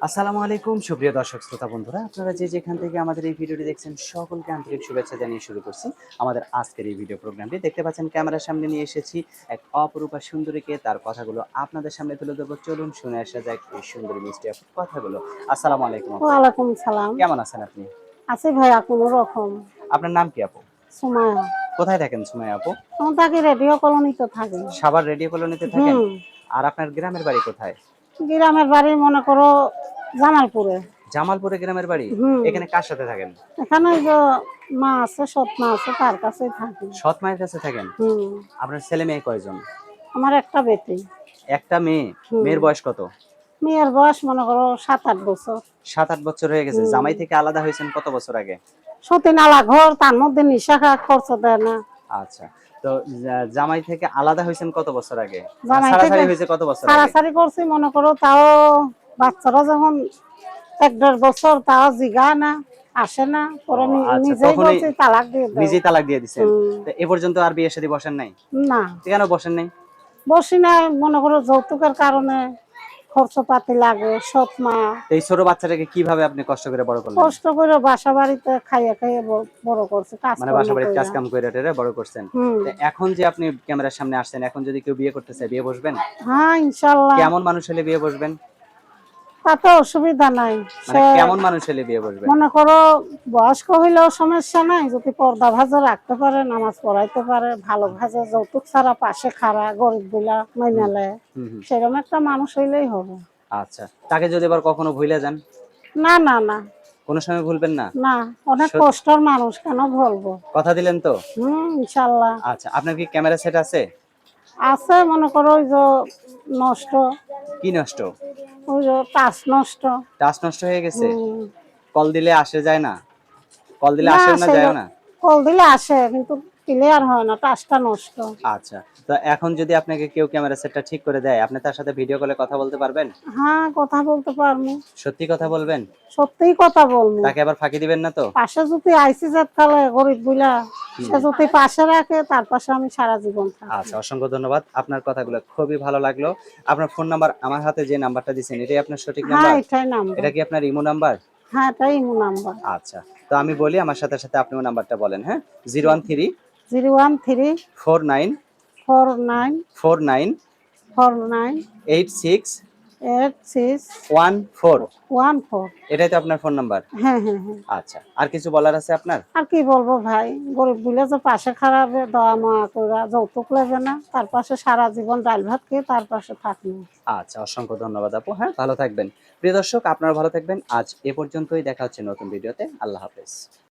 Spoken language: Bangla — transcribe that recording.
আসসালামু আলাইকুম সুপ্রিয় দর্শক শ্রোতা বন্ধুরা, আপনারা যে যেখান থেকে আমাদের এই ভিডিওটি দেখছেন সকলকে আন্তরিক শুভেচ্ছা জানিয়ে শুরু করছি আমাদের আজকের এই ভিডিও প্রোগ্রামটি। দেখতে পাচ্ছেন ক্যামেরার সামনে নিয়ে এসেছি এক অপরূপা সুন্দরীকে, তার কথাগুলো আপনাদের সামনে তুলে ধরবো। চলুন শুনে আসা যাক এই সুন্দরী মিষ্টি আপুর কথাগুলো। আসসালামু আলাইকুম আপু, ওয়ালাইকুম সালাম। কেমন আছেন আপনি? আছি ভাইয়া কোনো রকম। আপনার নাম কি আপু? সুমাইয়া। কোথায় থাকেন সুমাইয়া আপু? আমি থাকি রেডিও কলোনিতে থাকি। সাভার রেডিও কলোনিতে থাকেন? হুম। আর আপনার গ্রামের বাড়ি কোথায়? গ্রামের বাড়ি মনে করো জামালপুরে। জামালপুরে গ্রামের বাড়ি? হুম। এখানে কার সাথে থাকেন? এখানে ওই যে মা আছে, সৎ মা আছে, তার কাছেই থাকি। সৎ মায়ের কাছে থাকেন? হুম। আপনার ছেলে মেয়ে কয়জন? আমার একটা বেটি। একটা মেয়ে? হুম। মেয়ের বয়স কত? মেয়ের বয়স মনে করো 7-8 বছর। 7-8 বছর হয়ে গেছে। হুম। জামাই থেকে আলাদা হয়েছেন কত বছর আগে? সতীনালা ঘর, তার মধ্যে নিশা খরচ দেয় না। আচ্ছা। তো জামাই থেকে আলাদা হয়েছেন কত বছর আগে? জামাই থেকে ছাড়াছাড়ি হয়েছে কত বছর আগে? ছাড়াছাড়ি করছি মনে করো তাও বাচ্চারা যখন 1-1.5 বছর, তাও জিগায় না, আসে না, ও পরে আচ্ছা, নিজেই তখনই বলছি তালাক দিয়ে দাও। নিজেই তালাক দিয়ে দিছেন। হুম। তো এ পর্যন্ত আর বিয়ের শাদী বসেন নাই? না, কেন বসেন নাই? বসি না, মনে করো যৌতুকের কারণে খরচপাতি লাগে, সৎ মা তো এই ছোট বাচ্চাটাকে কিভাবে আপনি কষ্ট করে বড় করলেন? কষ্ট করে বাসা বাড়িতে খাইয়ে খাইয়ে বড় করছে, মানে কাজকর্ম বাসা বাড়ির কাজ কইরা। কাম করে টেরে বড় করছেন। হুম। তো এখন যে আপনি ক্যামেরার সামনে আসছেন, এখন যদি কেউ বিয়ে করতে চায় বিয়ে বসবেন? হ্যাঁ, ইনশাল্লাহ। কেমন মানুষ হলে বিয়ে বসবেন? তাতে অসুবিধা নাই। মানে সে কেমন মানুষ হলে বিয়ে বসবেন? মনে করো বয়স্ক হইলেও সমস্যা নাই, যদি পর্দা ভাজা রাখতে পারে, নামাজ পড়াইতে পারে, ভালো ভাজা, যৌতুক ছাড়া পাশে খাড়া, গরিব গুলা হুম মাইনালে, হুম হুম। সেরকম একটা মানুষ হইলেই হবে। আচ্ছা, তাকে যদি আবার কখনো ভুলে যান? না না না। কোনো সময় ভুলবেন না? না, অনেক সত কষ্টের মানুষ, কেন বলবো। কথা দিলেন তো? ইনশাল্লাহ। আচ্ছা, আপনার কি ক্যামেরা সেট আছে? আছে মনে করো ওই যে নষ্ট, কি নষ্ট? ওই যে টাচ নষ্ট। টাচ নষ্ট হয়ে গেছে? হুম। কল দিলে আসে যায় না? কল দিলে না, আসেও না যায়ও না? কল দিলে আসে কিন্তু ক্লিয়ার হয় না, টাচটা নষ্ট। আচ্ছা, তো এখন যদি আপনাকে কেউ ক্যামেরা সেটটা ঠিক করে দেয়, আপনি তার সাথে ভিডিও কলে কথা বলতে পারবেন? হ্যাঁ, কথা বলতে পারবো। সত্যি কথা বলবেন? সত্যিই কথা বলবো। তাকে আবার ফাঁকি দিবেন না তো? পাশে যদি আইসি জাত খালে গরিব বুলা, হুম। সে যদি পাশে রাখে, তার পাশে আমি সারা জীবন থাকবো। আচ্ছা, অসংখ্য ধন্যবাদ। আপনার কথাগুলো খুবই ভালো লাগলো। আপনার ফোন নাম্বার আমার হাতে যে নাম্বারটা দিয়েছেন, এটাই আপনার সঠিক হ্যাঁ, নাম্বার? এটাই নাম্বার। এটা কি আপনার ইমো নাম্বার? হ্যাঁ, এটাই ইমো নাম্বার। আচ্ছা, তো আমি বলি আমার সাথে সাথে আপনিও নাম্বারটা বলেন, হ্যাঁ? 013 013 49 49 49 49 86 86 14। 14। এটাই তো আপনার ফোন নাম্বার? হ্যাঁ হ্যাঁ হ্যাঁ। আচ্ছা, আর কিছু বলার আছে আপনার? আর কি বলবো ভাই, গরিব বুলে যে পাশে খারাপে দয়া মায়া কইরা যৌতুক লেবে না, তার পাশে সারা জীবন ডাল ভাত খেয়ে তার পাশে থাকবো। আচ্ছা, অসংখ্য ধন্যবাদ আপু। হ্যাঁ, ভালো থাকবেন। প্রিয় দর্শক, আপনারা ভালো থাকবেন। আজ এ পর্যন্তই। দেখা হচ্ছে নতুন ভিডিওতে। আল্লাহ হাফেজ।